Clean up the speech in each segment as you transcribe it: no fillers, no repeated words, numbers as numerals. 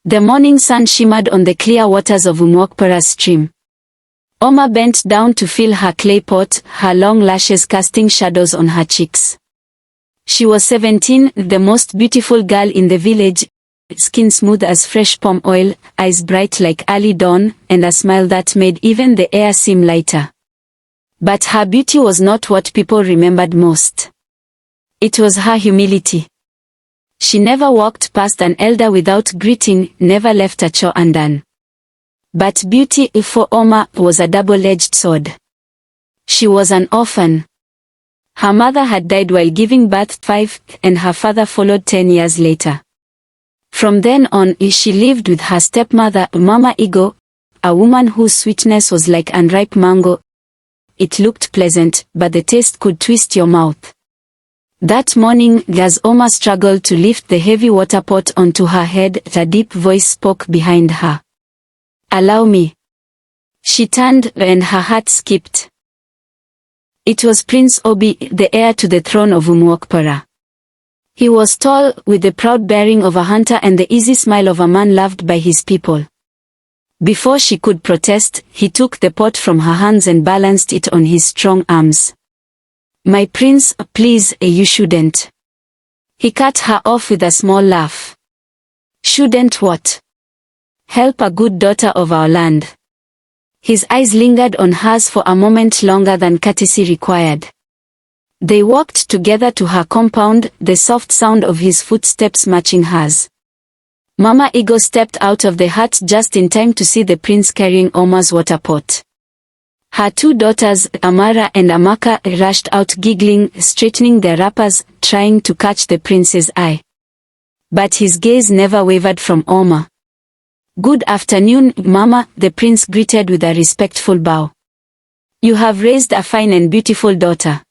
The morning sun shimmered on the clear waters of Umuokpara stream. Oma bent down to fill her clay pot, her long lashes casting shadows on her cheeks. She was 17, the most beautiful girl in the village, skin smooth as fresh palm oil, eyes bright like early dawn, and a smile that made even the air seem lighter. But her beauty was not what people remembered most. It was her humility. She never walked past an elder without greeting, never left a chore undone. But beauty for Oma was a double-edged sword. She was an orphan. Her mother had died while giving birth 5, and her father followed 10 years later. From then on, she lived with her stepmother, Mama Igo, a woman whose sweetness was like unripe mango. It looked pleasant, but the taste could twist your mouth. That morning, as Oma struggled to lift the heavy water pot onto her head, a deep voice spoke behind her. "Allow me." She turned, and her heart skipped. It was Prince Obi, the heir to the throne of Umuokpara. He was tall, with the proud bearing of a hunter and the easy smile of a man loved by his people. Before she could protest, he took the pot from her hands and balanced it on his strong arms. "My prince, please, you shouldn't." He cut her off with a small laugh. "Shouldn't what?" "Help a good daughter of our land." His eyes lingered on hers for a moment longer than courtesy required. They walked together to her compound, the soft sound of his footsteps matching hers. Mama Igo stepped out of the hut just in time to see the prince carrying Oma's water pot. Her 2 daughters, Amara and Amaka, rushed out giggling, straightening their wrappers, trying to catch the prince's eye. But his gaze never wavered from Oma. "Good afternoon, Mama," the prince greeted with a respectful bow. "You have raised a fine and beautiful daughter.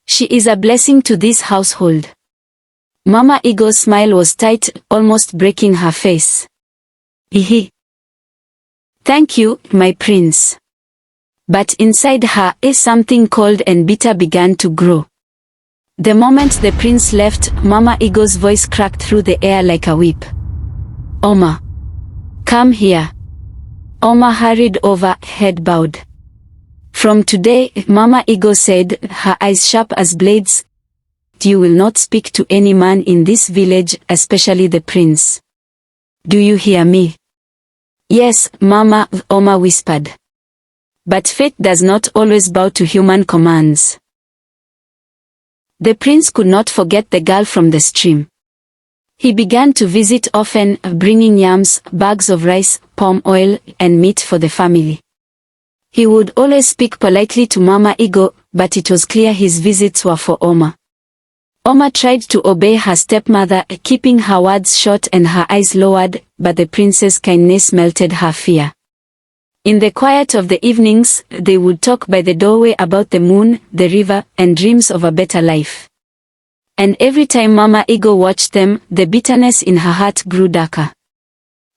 She is a blessing to this household." Mama Igo's smile was tight, almost breaking her face. "Hihi. Thank you, my prince." But inside her, something cold and bitter began to grow. The moment the prince left, Mama Igo's voice cracked through the air like a whip. "Oma. Come here." Oma hurried over, head bowed. "From today," Mama Igo said, her eyes sharp as blades, "you will not speak to any man in this village, especially the prince. Do you hear me?" "Yes, Mama," Oma whispered. But fate does not always bow to human commands. The prince could not forget the girl from the stream. He began to visit often, bringing yams, bags of rice, palm oil, and meat for the family. He would always speak politely to Mama Igo, but it was clear his visits were for Oma. Oma tried to obey her stepmother, keeping her words short and her eyes lowered, but the prince's kindness melted her fear. In the quiet of the evenings, they would talk by the doorway about the moon, the river, and dreams of a better life. And every time Mama Igo watched them, the bitterness in her heart grew darker.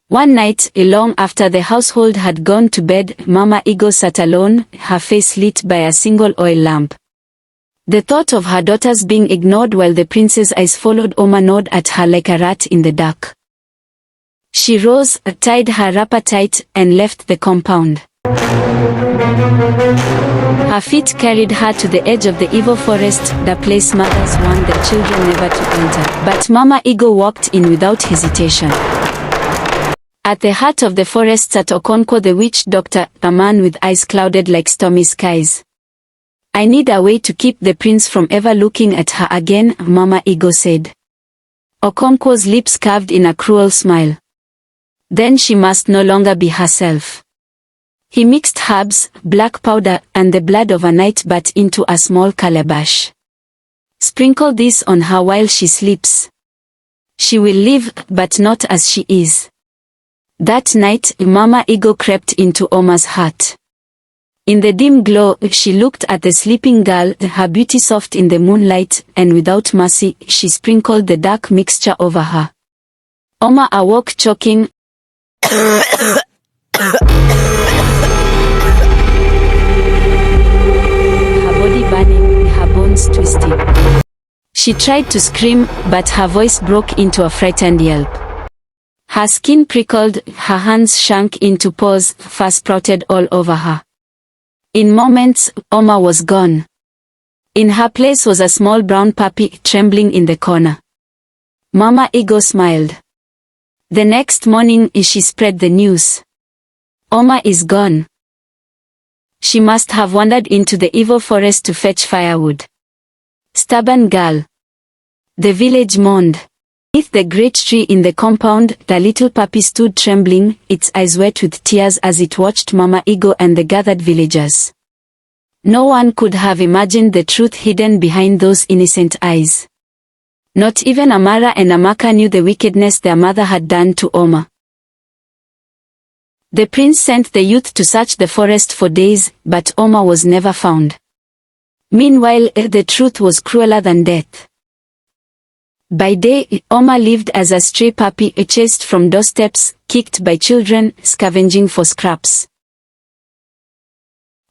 One night, long after the household had gone to bed, Mama Igo sat alone, her face lit by a single oil lamp. The thought of her daughters being ignored while the prince's eyes followed Oma gnawed at her like a rat in the dark. She rose, tied her wrapper tight, and left the compound. Her feet carried her to the edge of the evil forest, the place mothers warned their children never to enter. But Mama Igo walked in without hesitation. At the heart of the forest sat Okonkwo the witch doctor, a man with eyes clouded like stormy skies. "I need a way to keep the prince from ever looking at her again," Mama Igo said. Okonkwo's lips curved in a cruel smile. Then she must no longer be herself. He mixed herbs, black powder, and the blood of a night bat into a small calabash. "Sprinkle this on her while she sleeps. She will live, but not as she is." That night, Mama Igo crept into Oma's heart. In the dim glow, she looked at the sleeping girl, her beauty soft in the moonlight, and without mercy, she sprinkled the dark mixture over her. Oma awoke choking, her body burning, her bones twisting. She tried to scream, but her voice broke into a frightened yelp. Her skin prickled, her hands shrank into paws, fur sprouted all over her. In moments, Oma was gone. In her place was a small brown puppy trembling in the corner. Mama Eagle smiled. The next morning she spread the news. Oma is gone. She must have wandered into the evil forest to fetch firewood. Stubborn girl. The village mourned. Beneath the great tree in the compound, the little puppy stood trembling, its eyes wet with tears as it watched Mama Eagle and the gathered villagers. No one could have imagined the truth hidden behind those innocent eyes. Not even Amara and Amaka knew the wickedness their mother had done to Oma. The prince sent the youth to search the forest for days, but Oma was never found. Meanwhile, the truth was crueler than death. By day, Oma lived as a stray puppy chased from doorsteps, kicked by children, scavenging for scraps.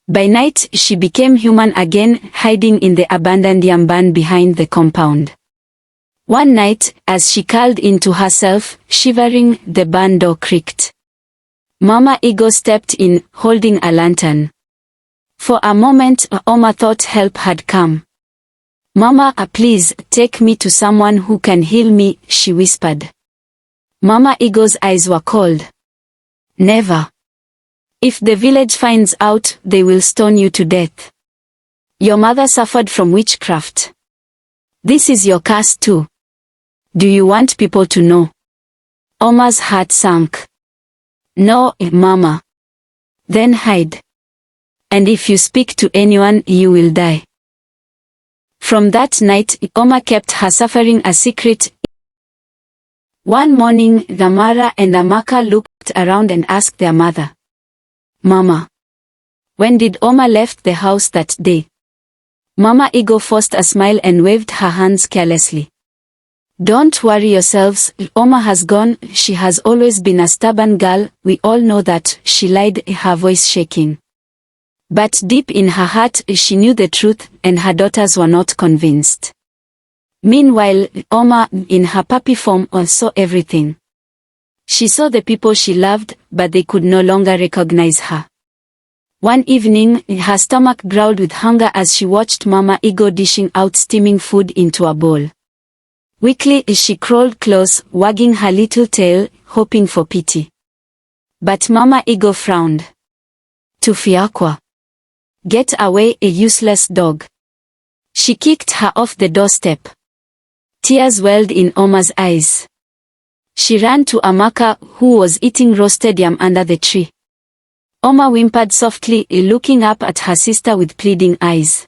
By night, she became human again, hiding in the abandoned yam barn behind the compound. One night, as she curled into herself, shivering, the barn door creaked. Mama Eagle stepped in, holding a lantern. For a moment, Oma thought help had come. "Mama, please, take me to someone who can heal me," she whispered. Mama Eagle's eyes were cold. "Never. If the village finds out, they will stone you to death. Your mother suffered from witchcraft. This is your curse too. Do you want people to know?" Oma's heart sank. "No, Mama." "Then hide. And if you speak to anyone, you will die." From that night, Oma kept her suffering a secret. One morning, Amara and Amaka looked around and asked their mother, "Mama, when did Oma left the house that day?" Mama Eagle forced a smile and waved her hands carelessly. "Don't worry yourselves, Oma has gone. She has always been a stubborn girl, we all know that," she lied, her voice shaking. But deep in her heart she knew the truth, and her daughters were not convinced. Meanwhile, Oma, in her puppy form, saw everything. She saw the people she loved, but they could no longer recognize her. One evening, her stomach growled with hunger as she watched Mama Eagle dishing out steaming food into a bowl. Weakly she crawled close, wagging her little tail, hoping for pity. But Mama Eagle frowned. "Tufiakwa. Get away, a useless dog." She kicked her off the doorstep. Tears welled in Oma's eyes. She ran to Amaka, who was eating roasted yam under the tree. Oma whimpered softly, looking up at her sister with pleading eyes.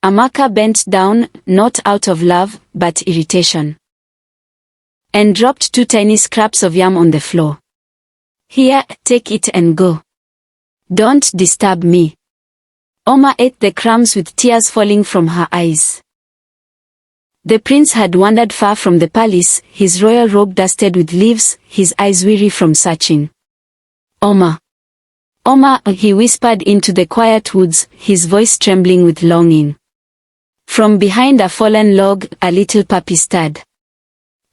Amaka bent down, not out of love, but irritation, and dropped 2 tiny scraps of yam on the floor. "Here, take it and go. Don't disturb me." Oma ate the crumbs with tears falling from her eyes. The prince had wandered far from the palace, his royal robe dusted with leaves, his eyes weary from searching. "Oma. Oma," he whispered into the quiet woods, his voice trembling with longing. From behind a fallen log, a little puppy stirred.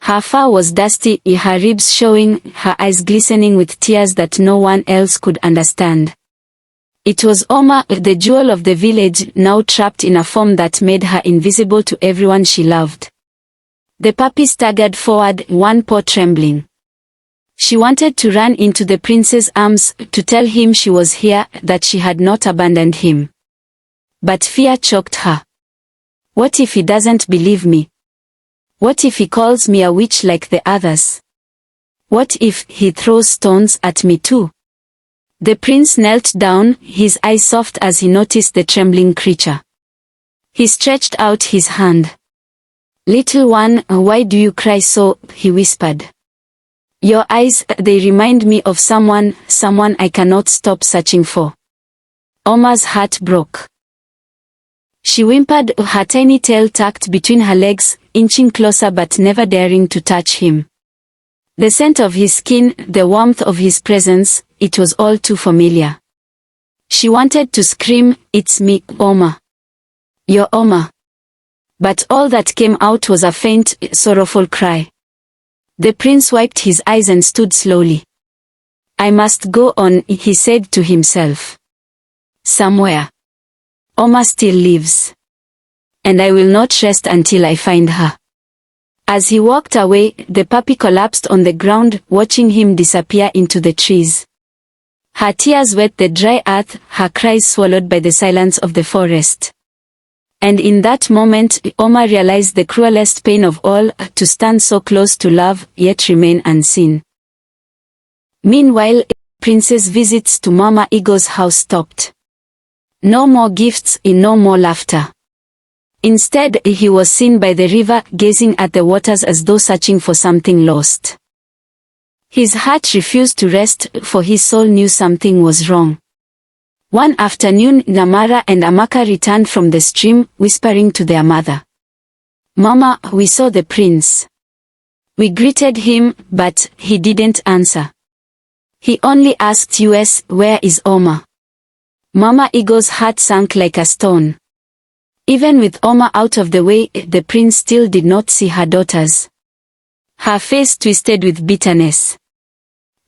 Her fur was dusty, her ribs showing, her eyes glistening with tears that no one else could understand. It was Oma, the jewel of the village, now trapped in a form that made her invisible to everyone she loved. The puppy staggered forward, one paw trembling. She wanted to run into the prince's arms, to tell him she was here, that she had not abandoned him. But fear choked her. What if he doesn't believe me? What if he calls me a witch like the others? What if he throws stones at me too? The prince knelt down, his eyes soft as he noticed the trembling creature. He stretched out his hand. "Little one, why do you cry so?" he whispered. "Your eyes, they remind me of someone I cannot stop searching for." Oma's heart broke. She whimpered, her tiny tail tucked between her legs, inching closer but never daring to touch him. The scent of his skin, the warmth of his presence, it was all too familiar. She wanted to scream, "It's me, Oma. You're Oma." But all that came out was a faint, sorrowful cry. The prince wiped his eyes and stood slowly. I must go on, he said to himself. Somewhere. Oma still lives. And I will not rest until I find her. As he walked away, the puppy collapsed on the ground, watching him disappear into the trees. Her tears wet the dry earth, her cries swallowed by the silence of the forest. And in that moment, Oma realized the cruelest pain of all, to stand so close to love, yet remain unseen. Meanwhile, Prince's visits to Mama Eagle's house stopped. No more gifts, no more laughter. Instead, he was seen by the river, gazing at the waters as though searching for something lost. His heart refused to rest, for his soul knew something was wrong. One afternoon, Namara and Amaka returned from the stream, whispering to their mother. Mama, we saw the prince. We greeted him, but he didn't answer. He only asked us, where is Oma? Mama Eagle's heart sank like a stone. Even with Oma out of the way, the prince still did not see her daughters. Her face twisted with bitterness.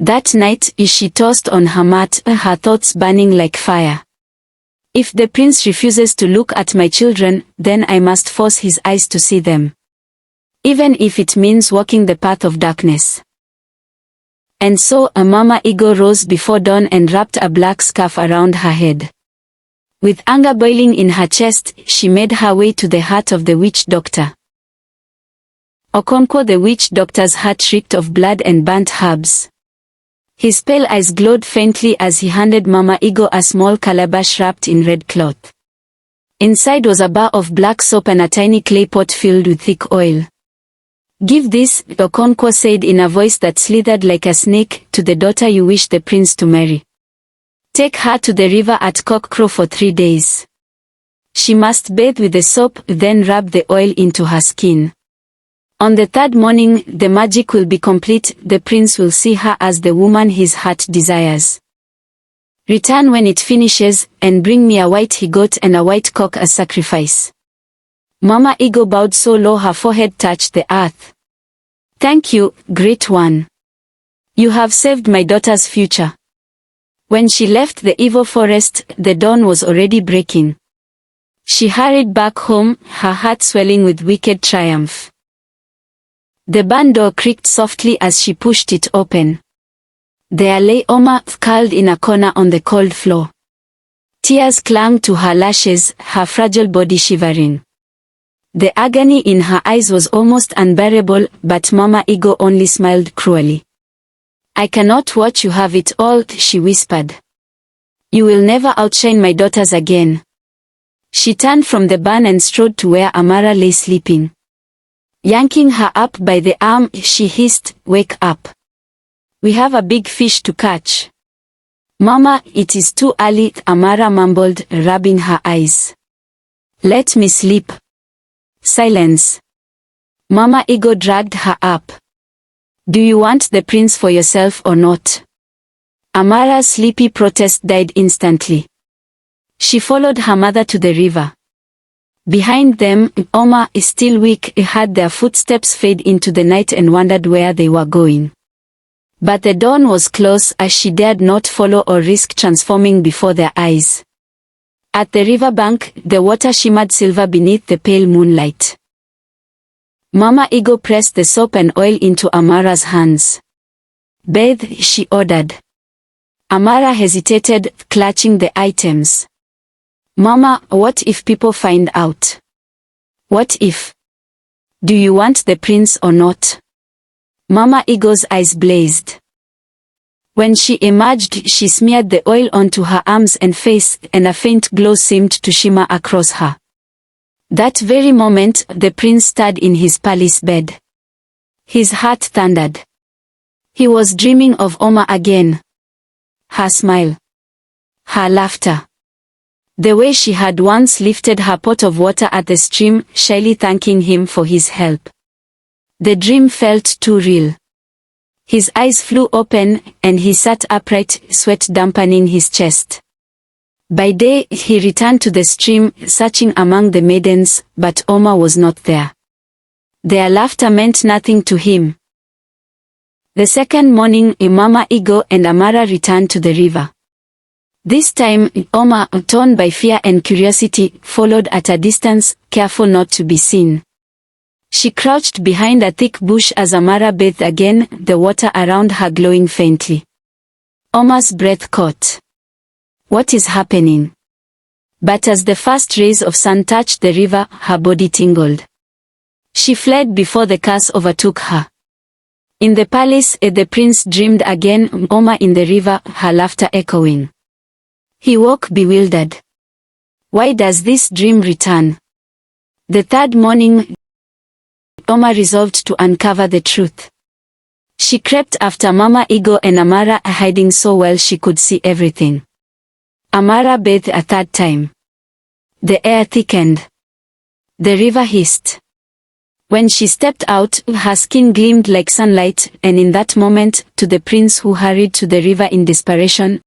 That night, she tossed on her mat, her thoughts burning like fire. If the prince refuses to look at my children, then I must force his eyes to see them. Even if it means walking the path of darkness. And so, Mama Eagle rose before dawn and wrapped a black scarf around her head. With anger boiling in her chest, she made her way to the hut of the witch doctor. Okonkwo the witch doctor's hut reeked of blood and burnt herbs. His pale eyes glowed faintly as he handed Mama Eagle a small calabash wrapped in red cloth. Inside was a bar of black soap and a tiny clay pot filled with thick oil. Give this, Okonkwo said in a voice that slithered like a snake, to the daughter you wish the prince to marry. Take her to the river at cockcrow for 3 days. She must bathe with the soap, then rub the oil into her skin. On the 3rd morning, the magic will be complete, the prince will see her as the woman his heart desires. Return when it finishes, and bring me a white he-goat and a white cock as sacrifice. Mama Eagle bowed so low her forehead touched the earth. Thank you, great one. You have saved my daughter's future. When she left the evil forest, the dawn was already breaking. She hurried back home, her heart swelling with wicked triumph. The barn door creaked softly as she pushed it open. There lay Oma, curled in a corner on the cold floor. Tears clung to her lashes, her fragile body shivering. The agony in her eyes was almost unbearable, but Mama Eagle only smiled cruelly. I cannot watch you have it all, she whispered. You will never outshine my daughters again. She turned from the barn and strode to where Amara lay sleeping. Yanking her up by the arm, she hissed, Wake up. We have a big fish to catch. Mama, it is too early, Amara mumbled, rubbing her eyes. Let me sleep. Silence. Mama Eagle dragged her up. Do you want the prince for yourself or not? Amara's sleepy protest died instantly. She followed her mother to the river. Behind them, Oma, still weak, heard their footsteps fade into the night and wondered where they were going. But the dawn was close as she dared not follow or risk transforming before their eyes. At the riverbank, the water shimmered silver beneath the pale moonlight. Mama Eagle pressed the soap and oil into Amara's hands. Bathe, she ordered. Amara hesitated, clutching the items. Mama, what if people find out? What if? Do you want the prince or not? Mama Eagle's eyes blazed. When she emerged, she smeared the oil onto her arms and face, and a faint glow seemed to shimmer across her. That very moment, the prince stirred in his palace bed. His heart thundered. He was dreaming of Oma again. Her smile. Her laughter. The way she had once lifted her pot of water at the stream, shyly thanking him for his help. The dream felt too real. His eyes flew open, and he sat upright, sweat dampening his chest. By day, he returned to the stream, searching among the maidens, but Oma was not there. Their laughter meant nothing to him. The second morning, Mama Eagle and Amara returned to the river. This time, Oma, torn by fear and curiosity, followed at a distance, careful not to be seen. She crouched behind a thick bush as Amara bathed again, the water around her glowing faintly. Oma's breath caught. What is happening? But as the first rays of sun touched the river, her body tingled. She fled before the curse overtook her. In the palace, the prince dreamed again, Oma in the river, her laughter echoing. He woke bewildered. Why does this dream return? The third morning, Oma resolved to uncover the truth. She crept after Mama Eagle and Amara, hiding so well she could see everything. Amara bathed a third time. The air thickened. The river hissed. When she stepped out, her skin gleamed like sunlight, and in that moment, to the prince who hurried to the river in desperation,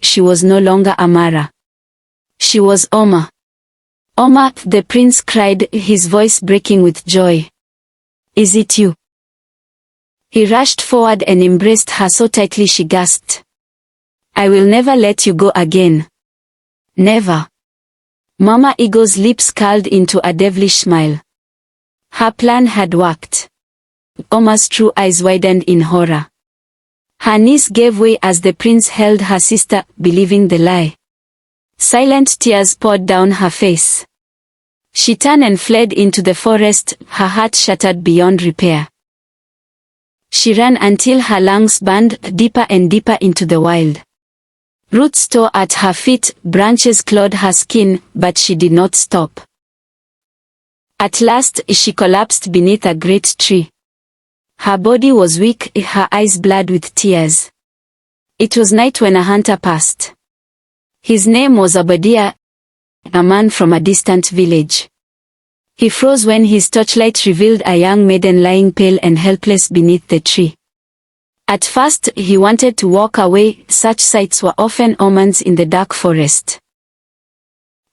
she was no longer Amara. She was Oma. Oma, the prince cried, his voice breaking with joy. Is it you? He rushed forward and embraced her so tightly she gasped. I will never let you go again. Never. Mama Eagle's lips curled into a devilish smile. Her plan had worked. Oma's true eyes widened in horror. Her knees gave way as the prince held her sister, believing the lie. Silent tears poured down her face. She turned and fled into the forest, her heart shattered beyond repair. She ran until her lungs burned, deeper and deeper into the wild. Roots tore at her feet, branches clawed her skin, but she did not stop. At last, she collapsed beneath a great tree. Her body was weak, her eyes blurred with tears. It was night when a hunter passed. His name was Obadiah, a man from a distant village. He froze when his torchlight revealed a young maiden lying pale and helpless beneath the tree. At first, he wanted to walk away, such sights were often omens in the dark forest.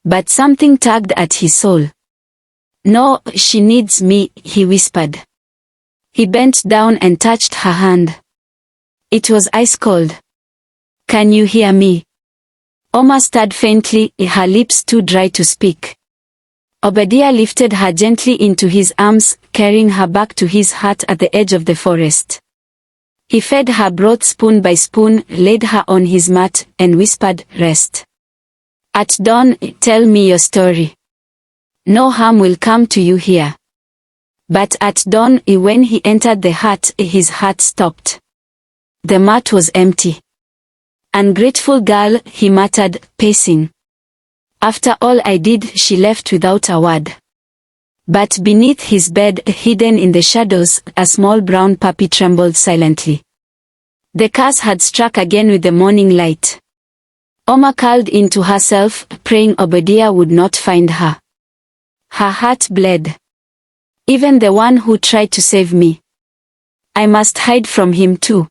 But something tugged at his soul. No, she needs me, he whispered. He bent down and touched her hand. It was ice cold. Can you hear me? Oma stirred faintly, her lips too dry to speak. Obadiah lifted her gently into his arms, carrying her back to his hut at the edge of the forest. He fed her broth spoon by spoon, laid her on his mat, and whispered, rest. At dawn, tell me your story. No harm will come to you here. But at dawn, when he entered the hut, his heart stopped. The mat was empty. Ungrateful girl, he muttered, pacing. After all I did, she left without a word. But beneath his bed, hidden in the shadows, a small brown puppy trembled silently. The curse had struck again with the morning light. Oma curled into herself, praying Obadiah would not find her. Her heart bled. Even the one who tried to save me. I must hide from him too.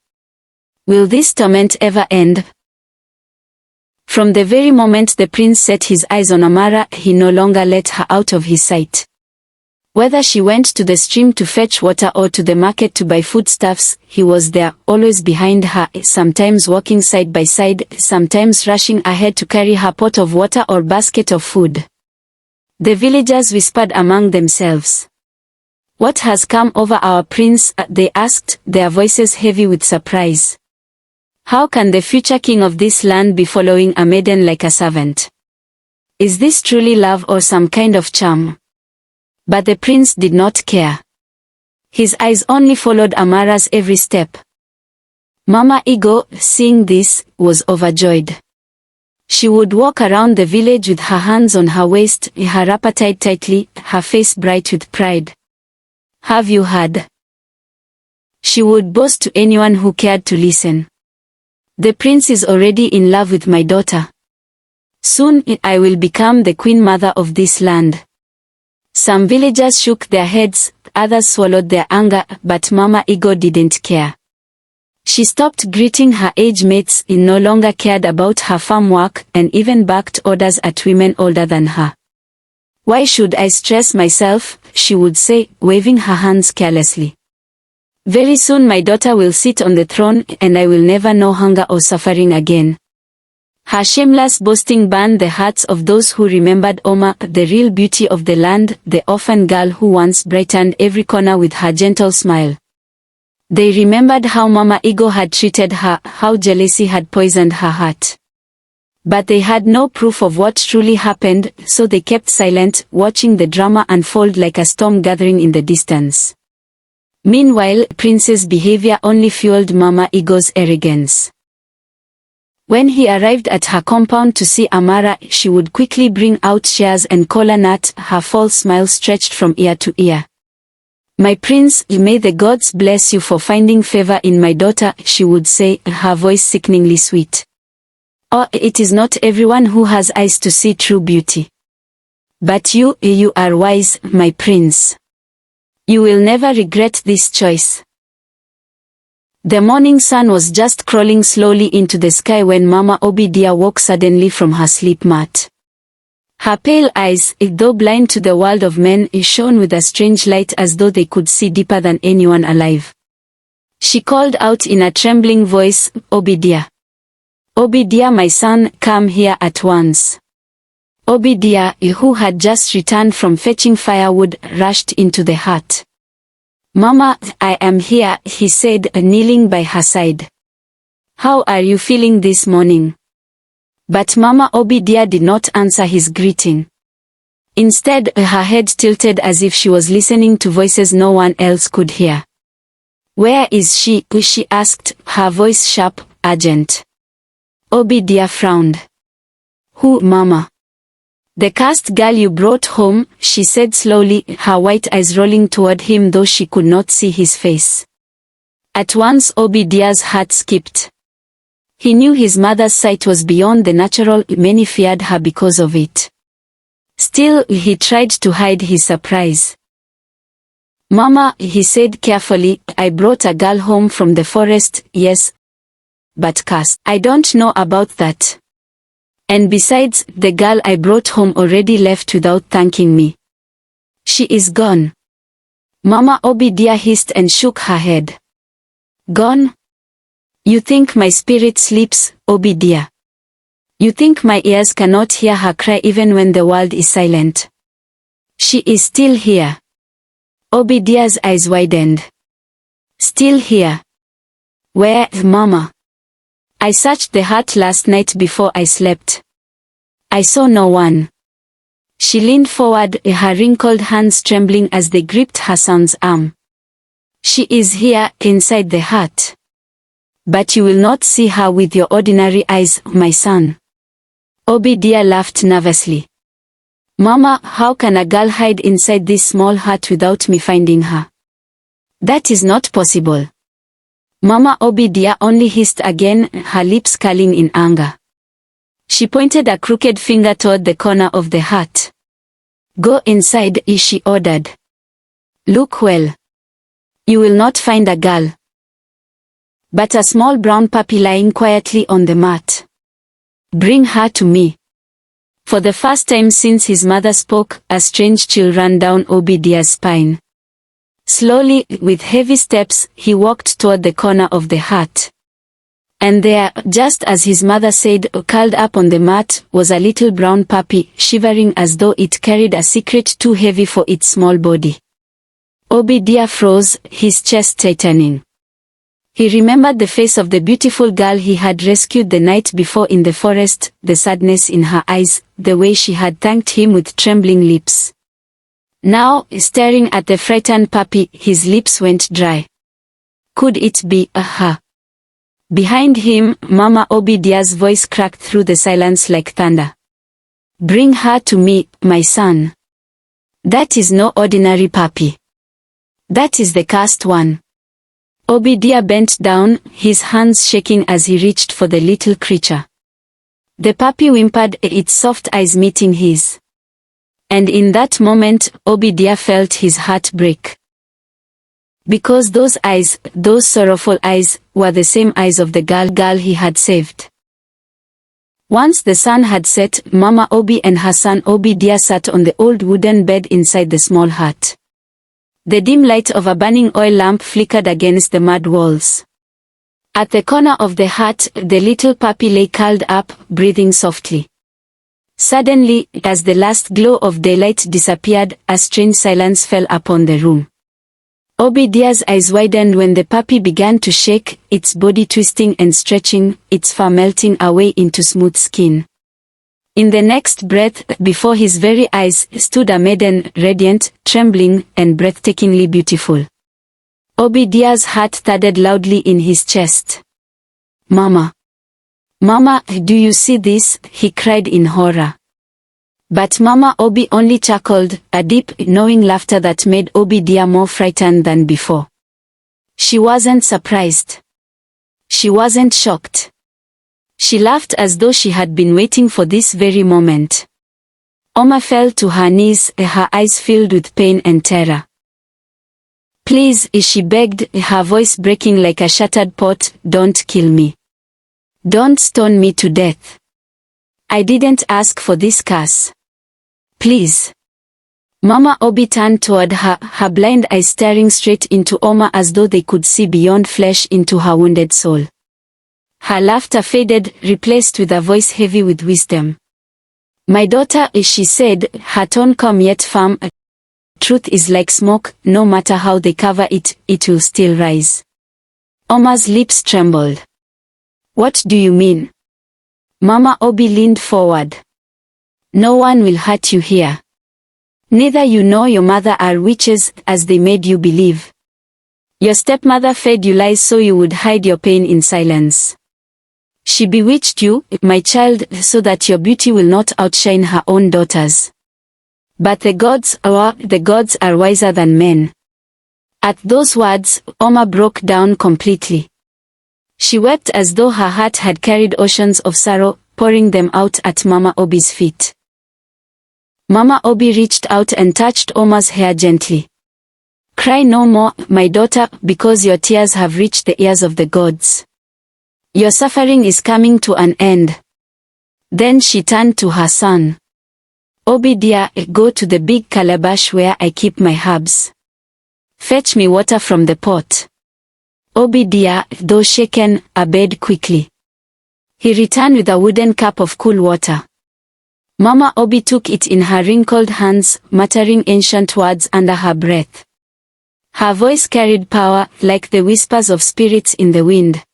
Will this torment ever end? From the very moment the prince set his eyes on Amara, he no longer let her out of his sight. Whether she went to the stream to fetch water or to the market to buy foodstuffs, he was there, always behind her, sometimes walking side by side, sometimes rushing ahead to carry her pot of water or basket of food. The villagers whispered among themselves. What has come over our prince? They asked, their voices heavy with surprise. How can the future king of this land be following a maiden like a servant? Is this truly love or some kind of charm? But the prince did not care. His eyes only followed Amara's every step. Mama Eagle, seeing this, was overjoyed. She would walk around the village with her hands on her waist, her wrapper tied tightly, her face bright with pride. Have you heard? She would boast to anyone who cared to listen. The prince is already in love with my daughter. Soon I will become the queen mother of this land. Some villagers shook their heads, others swallowed their anger, but Mama Eagle didn't care. She stopped greeting her age mates, no longer cared about her farm work, and even barked orders at women older than her. Why should I stress myself, she would say, waving her hands carelessly. Very soon my daughter will sit on the throne and I will never know hunger or suffering again. Her shameless boasting burned the hearts of those who remembered Oma, the real beauty of the land, the orphan girl who once brightened every corner with her gentle smile. They remembered how Mama Ego had treated her, how jealousy had poisoned her heart. But they had no proof of what truly happened, so they kept silent, watching the drama unfold like a storm gathering in the distance. Meanwhile, Prince's behavior only fueled Mama Ego's arrogance. When he arrived at her compound to see Amara, she would quickly bring out chairs and cola nut, her false smile stretched from ear to ear. "My prince, may the gods bless you for finding favor in my daughter," she would say, her voice sickeningly sweet. "Oh, it is not everyone who has eyes to see true beauty. But you are wise, my prince. You will never regret this choice." The morning sun was just crawling slowly into the sky when Mama Obinna woke suddenly from her sleep mat. Her pale eyes, though blind to the world of men, shone with a strange light as though they could see deeper than anyone alive. She called out in a trembling voice, "Obinna. Obinna, my son, come here at once." Obinna, who had just returned from fetching firewood, rushed into the hut. "Mama, I am here," he said, kneeling by her side. "How are you feeling this morning?" But Mama Obinna did not answer his greeting. Instead, her head tilted as if she was listening to voices no one else could hear. "Where is she?" she asked, her voice sharp, urgent. Obinna frowned. "Who, Mama?" "The cursed girl you brought home," she said slowly, her white eyes rolling toward him though she could not see his face. At once Obinna's heart skipped. He knew his mother's sight was beyond the natural, many feared her because of it. Still, he tried to hide his surprise. "Mama," he said carefully, "I brought a girl home from the forest, yes, but cursed. I don't know about that. And besides, the girl I brought home already left without thanking me. She is gone." Mama Obinna hissed and shook her head. "Gone? You think my spirit sleeps, Obinna? You think my ears cannot hear her cry even when the world is silent? She is still here." Obinna's eyes widened. "Still here? Where, Mama?" "I searched the hut last night before I slept. I saw no one." She leaned forward, her wrinkled hands trembling as they gripped her son's arm. "She is here, inside the hut. But you will not see her with your ordinary eyes, my son." Obinna laughed nervously. "Mama, how can a girl hide inside this small hut without me finding her? That is not possible." Mama Obinna only hissed again, her lips curling in anger. She pointed a crooked finger toward the corner of the hut. "Go inside," she ordered. "Look well. You will not find a girl, but a small brown puppy lying quietly on the mat. Bring her to me." For the first time since his mother spoke, a strange chill ran down Obinna's spine. Slowly, with heavy steps, he walked toward the corner of the hut. And there, just as his mother said, curled up on the mat, was a little brown puppy, shivering as though it carried a secret too heavy for its small body. Obinna froze, his chest tightening. He remembered the face of the beautiful girl he had rescued the night before in the forest, the sadness in her eyes, the way she had thanked him with trembling lips. Now, staring at the frightened puppy, his lips went dry. Could it be her? Behind him, Mama Obinna's voice cracked through the silence like thunder. "Bring her to me, my son. That is no ordinary puppy. That is the cursed one." Obinna bent down, his hands shaking as he reached for the little creature. The puppy whimpered, its soft eyes meeting his. And in that moment, Obinna felt his heart break. Because those eyes, those sorrowful eyes, were the same eyes of the girl he had saved. Once the sun had set, Mama Obi and her son Obinna sat on the old wooden bed inside the small hut. The dim light of a burning oil lamp flickered against the mud walls. At the corner of the hut, the little puppy lay curled up, breathing softly. Suddenly, as the last glow of daylight disappeared, a strange silence fell upon the room. Obinna's eyes widened when the puppy began to shake, its body twisting and stretching, its fur melting away into smooth skin. In the next breath, before his very eyes, stood a maiden, radiant, trembling, and breathtakingly beautiful. Obinna's heart thudded loudly in his chest. "Mama! Mama, do you see this?" he cried in horror. But Mama Obi only chuckled, a deep, knowing laughter that made Obinna more frightened than before. She wasn't surprised. She wasn't shocked. She laughed as though she had been waiting for this very moment. Oma fell to her knees, her eyes filled with pain and terror. "Please," she begged, her voice breaking like a shattered pot, "don't kill me. Don't stone me to death. I didn't ask for this curse. Please." Mama Obi turned toward her, her blind eyes staring straight into Oma as though they could see beyond flesh into her wounded soul. Her laughter faded, replaced with a voice heavy with wisdom. "My daughter," she said, her tone calm yet firm, "truth is like smoke, no matter how they cover it, it will still rise." Oma's lips trembled. "What do you mean?" Mama Obi leaned forward. "No one will hurt you here. Neither you nor your mother are witches, as they made you believe. Your stepmother fed you lies so you would hide your pain in silence. She bewitched you, my child, so that your beauty will not outshine her own daughters. But the gods are wiser than men." At those words, Oma broke down completely. She wept as though her heart had carried oceans of sorrow, pouring them out at Mama Obi's feet. Mama Obi reached out and touched Oma's hair gently. "Cry no more, my daughter, because your tears have reached the ears of the gods. Your suffering is coming to an end." Then she turned to her son. "Obinna, go to the big calabash where I keep my herbs. Fetch me water from the pot." Obinna, though shaken, obeyed quickly. He returned with a wooden cup of cool water. Mama Obi took it in her wrinkled hands, muttering ancient words under her breath. Her voice carried power, like the whispers of spirits in the wind.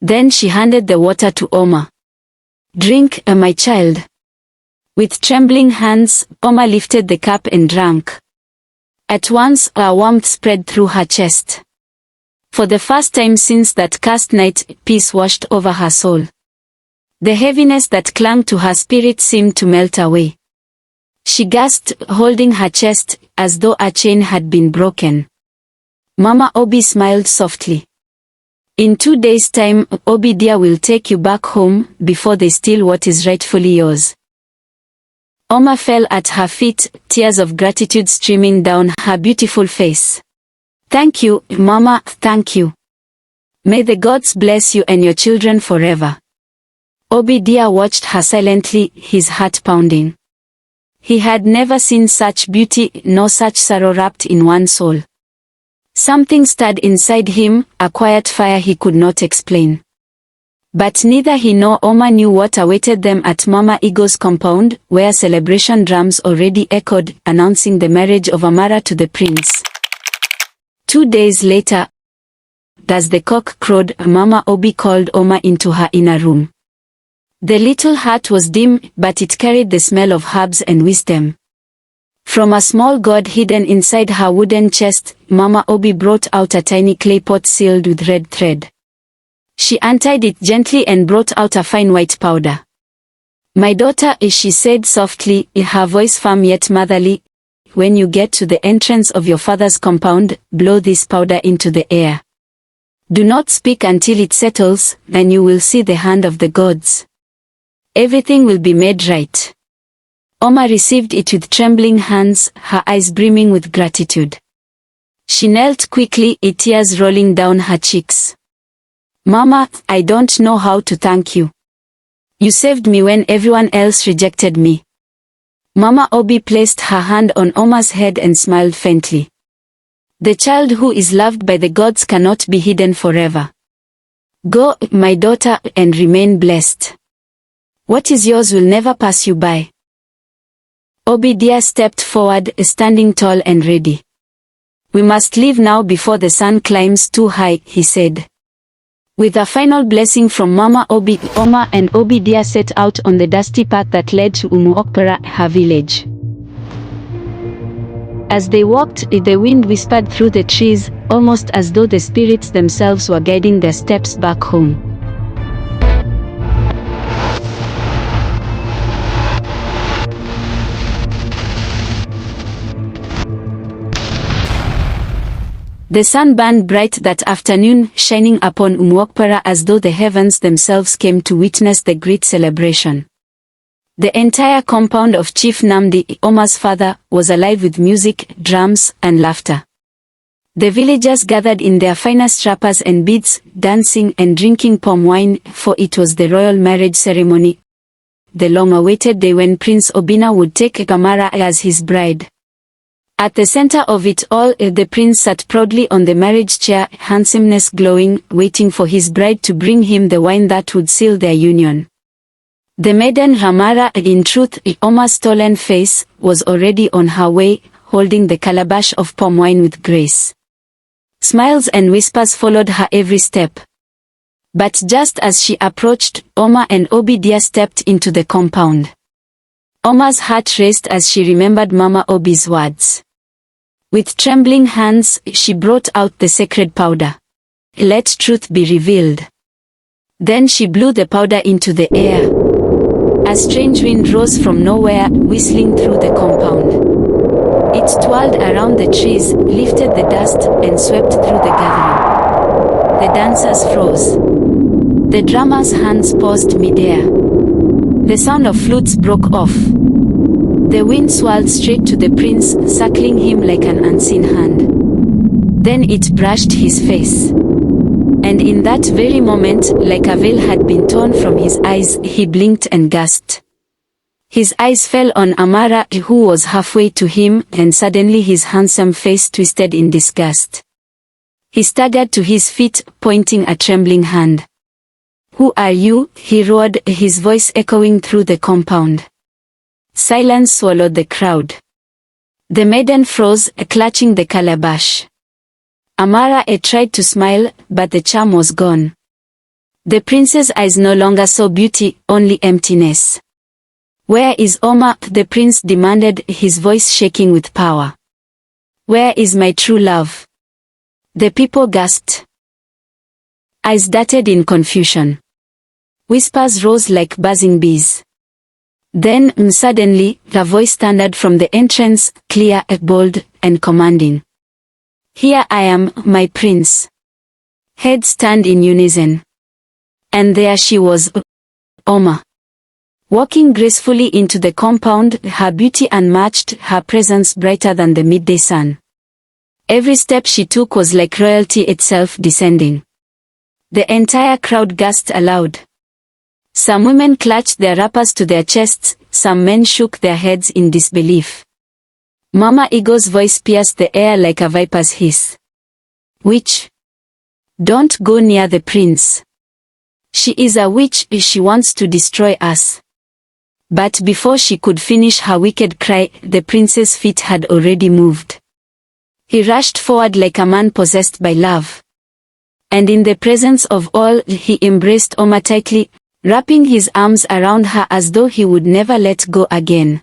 Then she handed the water to Oma. "Drink, my child." With trembling hands, Oma lifted the cup and drank. At once, a warmth spread through her chest. For the first time since that cursed night, peace washed over her soul. The heaviness that clung to her spirit seemed to melt away. She gasped, holding her chest, as though a chain had been broken. Mama Obi smiled softly. "In 2 days' time, Obinna will take you back home, before they steal what is rightfully yours." Oma fell at her feet, tears of gratitude streaming down her beautiful face. "Thank you, Mama, thank you. May the gods bless you and your children forever." Obinna watched her silently, his heart pounding. He had never seen such beauty, nor such sorrow wrapped in one soul. Something stirred inside him, a quiet fire he could not explain. But neither he nor Oma knew what awaited them at Mama Eagle's compound, where celebration drums already echoed, announcing the marriage of Amara to the prince. 2 days later, as the cock crowed, Mama Obi called Oma into her inner room. The little hut was dim, but it carried the smell of herbs and wisdom. From a small gourd hidden inside her wooden chest, Mama Obi brought out a tiny clay pot sealed with red thread. She untied it gently and brought out a fine white powder. "My daughter," she said softly, her voice firm yet motherly, "when you get to the entrance of your father's compound, blow this powder into the air. Do not speak until it settles, then you will see the hand of the gods. Everything will be made right." Oma received it with trembling hands, her eyes brimming with gratitude. She knelt quickly, tears rolling down her cheeks. "Mama, I don't know how to thank you. You saved me when everyone else rejected me." Mama Obi placed her hand on Oma's head and smiled faintly. The child who is loved by the gods cannot be hidden forever. Go, my daughter, and remain blessed. What is yours will never pass you by. Obinna stepped forward, standing tall and ready. We must leave now before the sun climbs too high, he said. With a final blessing from Oma and Obinna set out on the dusty path that led to Umuokpara, her village. As they walked, the wind whispered through the trees, almost as though the spirits themselves were guiding their steps back home. The sun burned bright that afternoon, shining upon Umuokpara as though the heavens themselves came to witness the great celebration. The entire compound of Chief Namdi, Oma's father, was alive with music, drums, and laughter. The villagers gathered in their finest wrappers and beads, dancing and drinking palm wine, for it was the royal marriage ceremony, the long-awaited day when Prince Obinna would take Amara as his bride. At the center of it all, the prince sat proudly on the marriage chair, handsomeness glowing, waiting for his bride to bring him the wine that would seal their union. The maiden Amara, in truth, Oma's stolen face, was already on her way, holding the calabash of palm wine with grace. Smiles and whispers followed her every step. But just as she approached, Oma and Obinna stepped into the compound. Oma's heart raced as she remembered Mama Obi's words. With trembling hands, she brought out the sacred powder. Let truth be revealed. Then she blew the powder into the air. A strange wind rose from nowhere, whistling through the compound. It twirled around the trees, lifted the dust, and swept through the gathering. The dancers froze. The drummers' hands paused midair. The sound of flutes broke off. The wind swirled straight to the prince, circling him like an unseen hand. Then it brushed his face. And in that very moment, like a veil had been torn from his eyes, he blinked and gasped. His eyes fell on Amara, who was halfway to him, and suddenly his handsome face twisted in disgust. He staggered to his feet, pointing a trembling hand. "Who are you?" he roared, his voice echoing through the compound. Silence swallowed the crowd. The maiden froze, clutching the calabash. Amara tried to smile, but the charm was gone. The prince's eyes no longer saw beauty, only emptiness. "Where is Oma?" the prince demanded, his voice shaking with power. "Where is my true love?" The people gasped. Eyes darted in confusion. Whispers rose like buzzing bees. Then, suddenly, a voice thundered from the entrance, clear, bold, and commanding. "Here I am, my prince." Heads turned in unison. And there she was, Oma. Walking gracefully into the compound, her beauty unmatched, her presence brighter than the midday sun. Every step she took was like royalty itself descending. The entire crowd gasped aloud. Some women clutched their wrappers to their chests, some men shook their heads in disbelief. Mama Eagle's voice pierced the air like a viper's hiss. "Witch! Don't go near the prince. She is a witch, she wants to destroy us." But before she could finish her wicked cry, the prince's feet had already moved. He rushed forward like a man possessed by love. And in the presence of all, he embraced Oma tightly, wrapping his arms around her as though he would never let go again.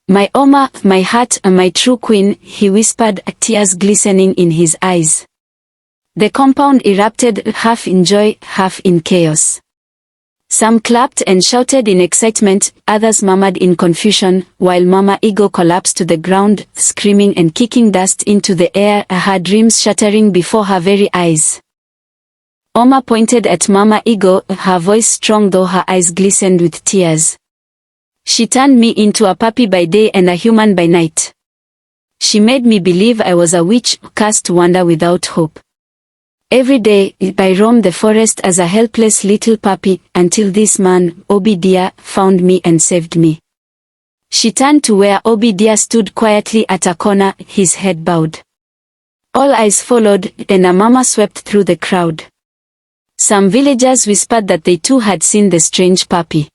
"My Oma, my heart, my true queen," he whispered, tears glistening in his eyes. The compound erupted, half in joy, half in chaos. Some clapped and shouted in excitement, others murmured in confusion, while Mama Eagle collapsed to the ground, screaming and kicking dust into the air, her dreams shattering before her very eyes. Oma pointed at Mama Eagle, her voice strong though her eyes glistened with tears. "She turned me into a puppy by day and a human by night. She made me believe I was a witch, cast to wander without hope. Every day, I roamed the forest as a helpless little puppy, until this man, Obinna, found me and saved me." She turned to where Obinna stood quietly at a corner, his head bowed. All eyes followed, and a murmur swept through the crowd. Some villagers whispered that they too had seen the strange puppy.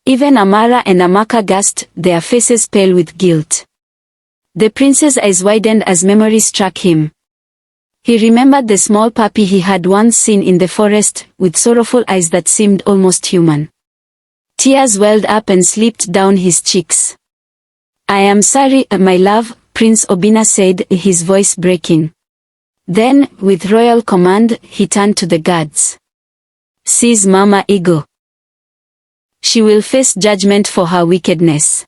Even Amara and Amaka gasped, their faces pale with guilt. The prince's eyes widened as memory struck him. He remembered the small puppy he had once seen in the forest, with sorrowful eyes that seemed almost human. Tears welled up and slipped down his cheeks. "I am sorry, my love," Prince Obinna said, his voice breaking. Then, with royal command, he turned to the guards. "Seize Mama Eagle. She will face judgment for her wickedness."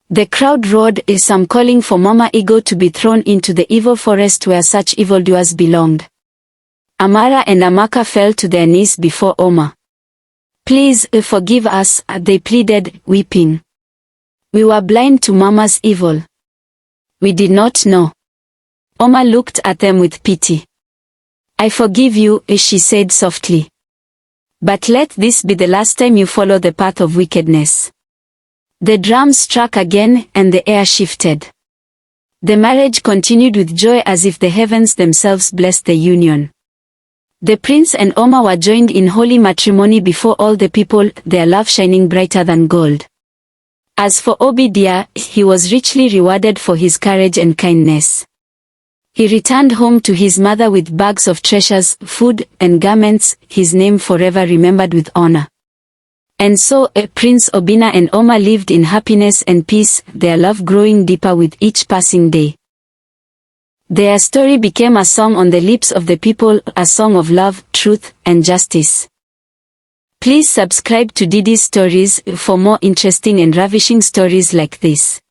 The crowd roared, some calling for Mama Eagle to be thrown into the evil forest where such evildoers belonged. Amara and Amaka fell to their knees before Oma. "Please, forgive us," they pleaded, weeping. "We were blind to Mama's evil. We did not know." Oma looked at them with pity. "I forgive you," she said softly. "But let this be the last time you follow the path of wickedness." The drums struck again, and the air shifted. The marriage continued with joy as if the heavens themselves blessed the union. The prince and Oma were joined in holy matrimony before all the people, their love shining brighter than gold. As for Obidia, he was richly rewarded for his courage and kindness. He returned home to his mother with bags of treasures, food, and garments, his name forever remembered with honor. And so, Prince Obinna and Oma lived in happiness and peace, their love growing deeper with each passing day. Their story became a song on the lips of the people, a song of love, truth, and justice. Please subscribe to Didi's Stories for more interesting and ravishing stories like this.